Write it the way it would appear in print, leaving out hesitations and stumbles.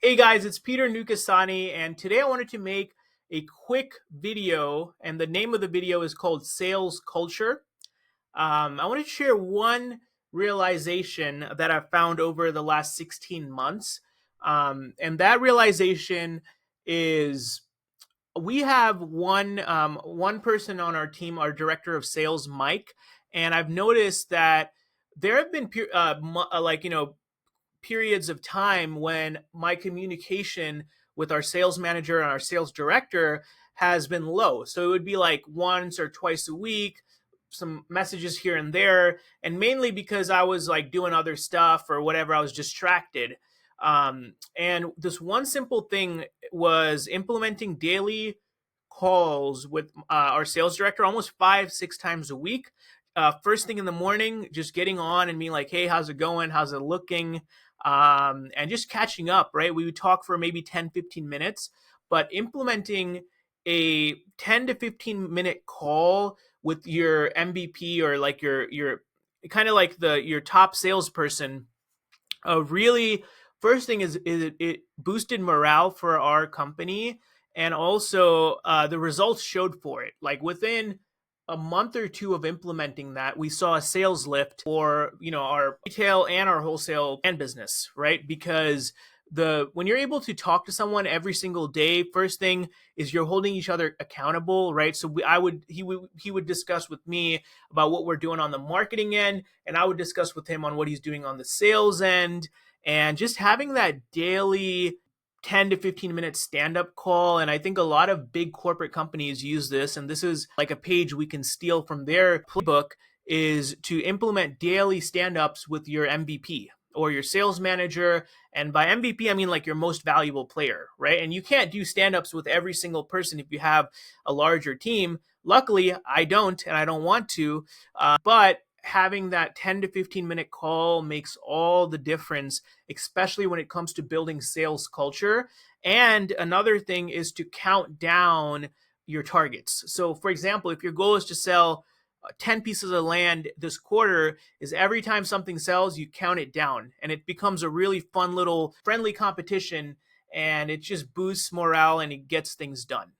Hey guys, it's Peter Nukasani, and today I wanted to make a quick video, and the name of the video is called Sales Culture. I wanted to share one realization that I've found over the last 16 months, and that realization is we have one person on our team, our director of sales, Mike, and I've noticed that there have been periods of time when my communication with our sales manager and our sales director has been low. So it would be like once or twice a week, some messages here and there, and mainly because I was like doing other stuff or whatever, I was distracted. And this one simple thing was implementing daily calls with our sales director almost 5, 6 times a week. First thing in the morning, just getting on and being like, hey, how's it going? How's it looking? And just catching up, right? We would talk for maybe 10, 15 minutes, but implementing a 10 to 15 minute call with your MVP or like your kind of like your top salesperson, really first thing is it boosted morale for our company, and also the results showed for it. Like within a month or two of implementing that, we saw a sales lift for our retail and our wholesale and business, right? Because the when you're able to talk to someone every single day, first thing is you're holding each other accountable, right? So he would discuss with me about what we're doing on the marketing end, and I would discuss with him on what he's doing on the sales end, and just having that daily 10 to 15 minute stand up call. And I think a lot of big corporate companies use this, and this is like a page we can steal from their playbook, is to implement daily stand ups with your MVP or your sales manager. And by MVP, I mean like your most valuable player, right? And you can't do stand ups with every single person if you have a larger team. Luckily, I don't, and I don't want to. But having that 10 to 15 minute call makes all the difference, especially when it comes to building sales culture. And another thing is to count down your targets. So, for example, if your goal is to sell 10 pieces of land this quarter, is every time something sells, you count it down, and it becomes a really fun little friendly competition, and it just boosts morale and it gets things done.